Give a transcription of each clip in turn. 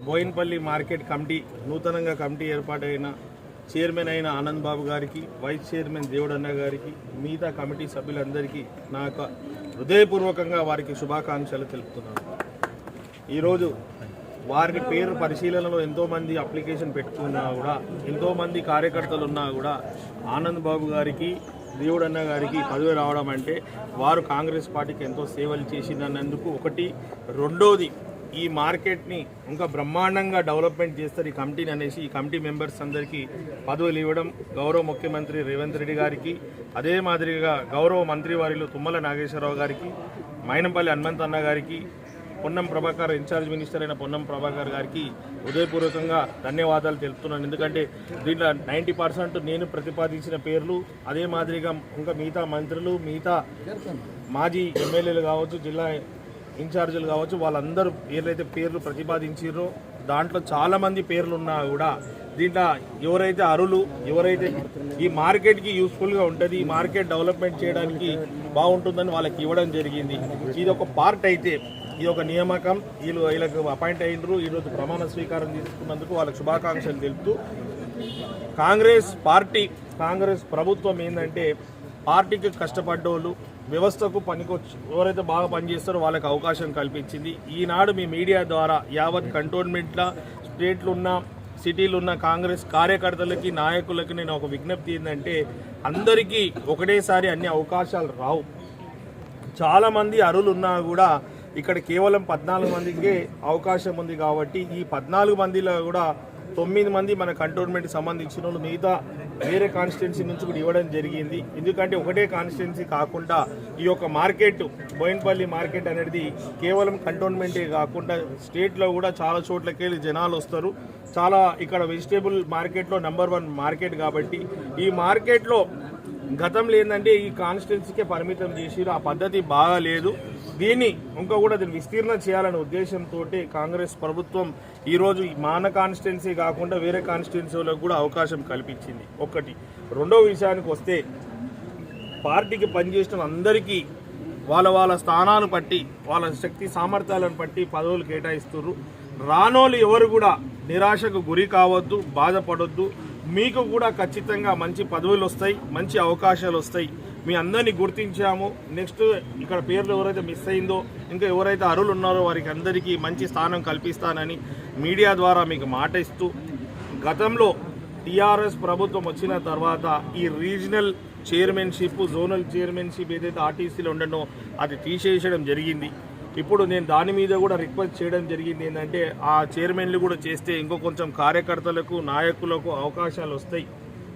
Boinpally market committee నూతనంగా committee ఏర్పాటైన chairman అయిన ఆనంద్ బాబు గారికి, వైస్ చైర్మన్ దేవుడన్న గారికి, మిగతా కమిటీ సభ్యులందరికీ నా యొక్క హృదయపూర్వకంగా వారికి శుభాకాంక్షలు తెలుపుతున్నాను. ఈరోజు వారి పేరు పరిశీలనలో ఎంతోమంది అప్లికేషన్ పెట్టుకున్నా కూడా, ఎంతోమంది కార్యకర్తలు ఉన్నా కూడా ఆనంద్ బాబు గారికి, దేవుడన్న గారికి పదవి రావడం అంటే వారు కాంగ్రెస్ పార్టీకి ఎంతో సేవలు చేసినందుకు ఒకటి. రెండోది, ఈ మార్కెట్ని ఇంకా బ్రహ్మాండంగా డెవలప్మెంట్ చేస్తారు ఈ కమిటీని అనేసి ఈ కమిటీ మెంబర్స్ అందరికీ పదవులు ఇవ్వడం గౌరవ ముఖ్యమంత్రి రేవంత్ రెడ్డి గారికి, అదే మాదిరిగా గౌరవ మంత్రివారిలు తుమ్మల నాగేశ్వరరావు గారికి, మైనంపల్లి హనుమంత్ అన్న గారికి, పొన్నం ప్రభాకర్ ఇన్ఛార్జ్ మినిస్టర్ అయిన పొన్నం ప్రభాకర్ గారికి హృదయపూర్వకంగా ధన్యవాదాలు తెలుపుతున్నాను. ఎందుకంటే దీంట్లో 90% నేను ప్రతిపాదించిన పేర్లు, అదే మాదిరిగా ఇంకా మిగతా మంత్రులు, మిగతా మాజీ ఎమ్మెల్యేలు కావచ్చు, జిల్లా ఇన్ఛార్జీలు కావచ్చు, వాళ్ళందరూ ఏదైతే పేర్లు ప్రతిపాదించారో దాంట్లో చాలామంది పేర్లు ఉన్నా కూడా దీంట్లో ఎవరైతే అరులు, ఎవరైతే ఈ మార్కెట్కి యూస్ఫుల్గా ఉంటుంది, ఈ మార్కెట్ డెవలప్మెంట్ చేయడానికి బాగుంటుందని వాళ్ళకి ఇవ్వడం జరిగింది. ఇది ఒక పార్ట్ అయితే, ఇది ఒక నియామకం. వీళ్ళకి అపాయింట్ అయినరు. ఈరోజు ప్రమాణ స్వీకారం తీసుకున్నందుకు వాళ్ళకి శుభాకాంక్షలు తెలుపుతూ, కాంగ్రెస్ ప్రభుత్వం ఏంటంటే పార్టీకి కష్టపడ్డోళ్ళు, వ్యవస్థకు పనికొచ్చి ఎవరైతే బాగా పనిచేస్తారో వాళ్ళకి అవకాశం కల్పించింది. ఈనాడు మీ మీడియా ద్వారా యావత్ కంటోన్మెంట్ల, స్టేట్లు ఉన్న, సిటీలు ఉన్న కాంగ్రెస్ కార్యకర్తలకి, నాయకులకి నేను ఒక విజ్ఞప్తి ఏంటంటే, అందరికీ ఒకటేసారి అన్ని అవకాశాలు రావు. చాలామంది అరులు ఉన్నా కూడా ఇక్కడ కేవలం 14 మందికే అవకాశం ఉంది. కాబట్టి ఈ 14 మందిలో కూడా 9 మంది మన కంటోన్మెంట్కి సంబంధించిన వాళ్ళు మిగతా వేరే కాన్స్టిట్యున్సీ నుంచి కూడా ఇవ్వడం జరిగింది. ఎందుకంటే ఒకటే కాన్స్టిట్యున్సీ కాకుండా ఈ యొక్క మార్కెట్, బోయిన్పల్లి మార్కెట్ అనేది కేవలం కంటోన్మెంటే కాకుండా స్టేట్లో కూడా చాలా చోట్లకి వెళ్ళి జనాలు వస్తారు. చాలా ఇక్కడ వెజిటేబుల్ మార్కెట్లో నెంబర్ 1 మార్కెట్. కాబట్టి ఈ మార్కెట్లో గతంలో ఏంటంటే ఈ కాన్స్టిట్యున్సీకే పరిమితం చేసిరు. ఆ పద్ధతి బాగాలేదు. దీన్ని దీన్ని విస్తీర్ణం చేయాలనే ఉద్దేశంతో కాంగ్రెస్ ప్రభుత్వం ఈరోజు మాన కాన్స్టిట్యున్సీ కాకుండా వేరే కాన్స్టిట్యున్సీలకు కూడా అవకాశం కల్పించింది. ఒకటి. రెండో విషయానికి వస్తే, పార్టీకి పనిచేసిన అందరికీ వాళ్ళ స్థానాన్ని బట్టి, వాళ్ళ శక్తి సామర్థ్యాలను బట్టి పదవులు కేటాయిస్తున్నారు. రానోళ్ళు ఎవరు కూడా నిరాశకు గురి కావద్దు, బాధపడొద్దు. మీకు కూడా ఖచ్చితంగా మంచి పదవులు వస్తాయి, మంచి అవకాశాలు వస్తాయి. మీ అందరినీ గుర్తించాము. నెక్స్ట్ ఇక్కడ పేర్లు ఎవరైతే మిస్ అయిందో, ఇంకా ఎవరైతే అరులు ఉన్నారో వారికి అందరికీ మంచి స్థానం కల్పిస్తానని మీడియా ద్వారా మీకు మాట ఇస్తూ, గతంలో టీఆర్ఎస్ ప్రభుత్వం వచ్చిన తర్వాత ఈ రీజనల్ చైర్మన్షిప్, జోనల్ చైర్మన్షిప్ ఏదైతే ఆర్టీసీలో ఉండనో అది తీసేయడం జరిగింది. ఇప్పుడు నేను దాని మీద కూడా రిక్వెస్ట్ చేయడం జరిగింది. ఏంటంటే ఆ చైర్మన్లు కూడా చేస్తే ఇంకో కొంచెం కార్యకర్తలకు, నాయకులకు అవకాశాలు వస్తాయి.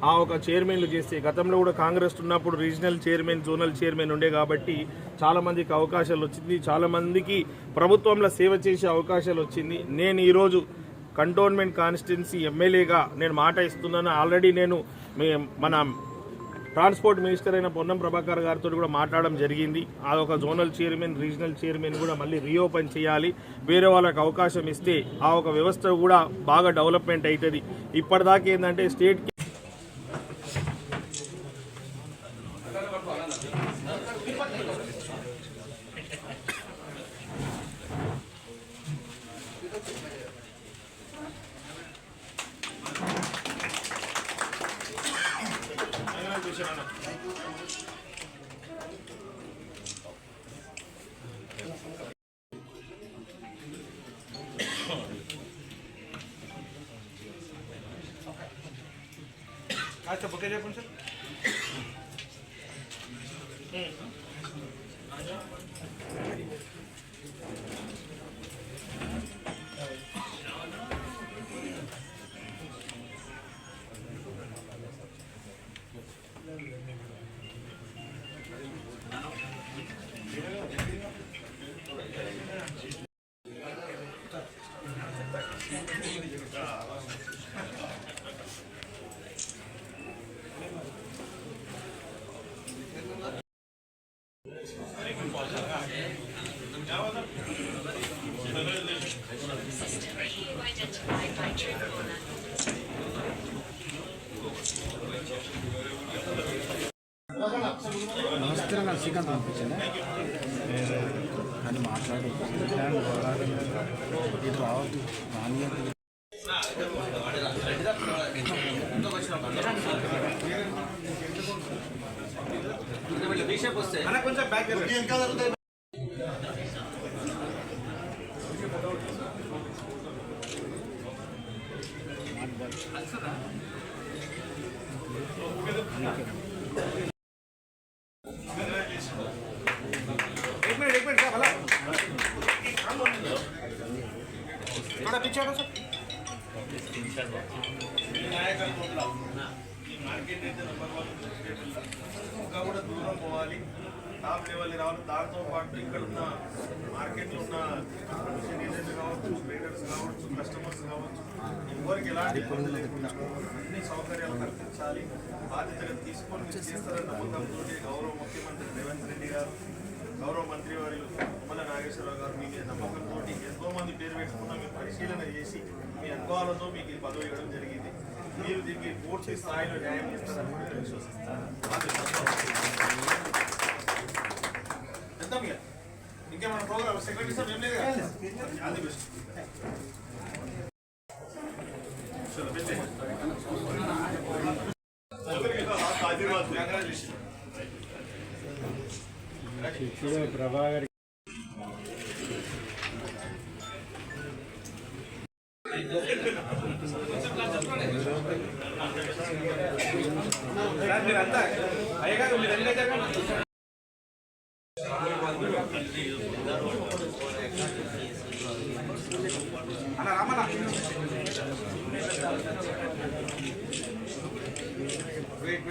ఆ ఒక చైర్మన్లు చేస్తే, గతంలో కూడా కాంగ్రెస్ ఉన్నప్పుడు రీజనల్ చైర్మన్, జోనల్ చైర్మన్ ఉండే కాబట్టి చాలామందికి అవకాశాలు వచ్చింది. చాలామందికి ప్రభుత్వంలో సేవ చేసే అవకాశాలు వచ్చింది. నేను ఈరోజు కంటోన్మెంట్ కాన్స్టిట్యున్సీ ఎమ్మెల్యేగా నేను మాట ఇస్తున్నాను. ఆల్రెడీ నేను మన ట్రాన్స్పోర్ట్ మినిస్టర్ అయిన పొన్నం ప్రభాకర్ గారితో కూడా మాట్లాడడం జరిగింది. అదొక జోనల్ చైర్మన్, రీజనల్ చైర్మన్ కూడా మళ్ళీ రీఓపెన్ చేయాలి. వేరే వాళ్ళకి అవకాశం ఇస్తే ఆ ఒక వ్యవస్థ కూడా బాగా డెవలప్మెంట్ అవుతుంది. ఇప్పటిదాకా ఏంటంటే స్టేట్కి ఓకే చెప్పండి సార్. నమస్తే, శ్రీకాంత్ పంపించండి అని మాట్లాడు. కొంచెం బ్యాక్ एक मिनट क्या भला थोड़ा पीछे हटो सर మార్కెట్ అయితే నెంబర్ 1 ఇంకా కూడా దూరం పోవాలి టాప్ లెవెల్ రావాలి దాంతో పాటు ఇక్కడ ఉన్న మార్కెట్లో ఉన్న ఏజెంట్లు కావచ్చు ట్రేడర్స్ కావచ్చు కస్టమర్స్ కావచ్చు ఎవరికి ఎలాంటి ఇబ్బంది లేకుండా అన్ని సౌకర్యాలు కల్పించాలి బాధ్యతగా తీసుకొని చేస్తారన్న నమ్మకంతో గౌరవ ముఖ్యమంత్రి రేవంత్ రెడ్డి గారు గౌరవ మంత్రి వారి తుమ్మల నాగేశ్వరరావు గారు మీ మీద నమ్మకంతో ఎంతో మంది పేరు పెట్టుకున్న మీరు పరిశీలన చేసి మీ అనుభవాలతో మీకు ఈ పదవి ఇవ్వడం జరిగింది మీరు దీనికి పూర్తి స్థాయిలో న్యాయం చేస్తారని కూడా విశ్వసిస్తాను ఇంకేమైనా ప్రోగ్రామ్ సెక్రటరీ సార్ ఏం లేదు అది బెస్ట్ ప్రభాకర్ మీరంతా అయ్యగా మీరంతా అన్న రామన్న వెయిట్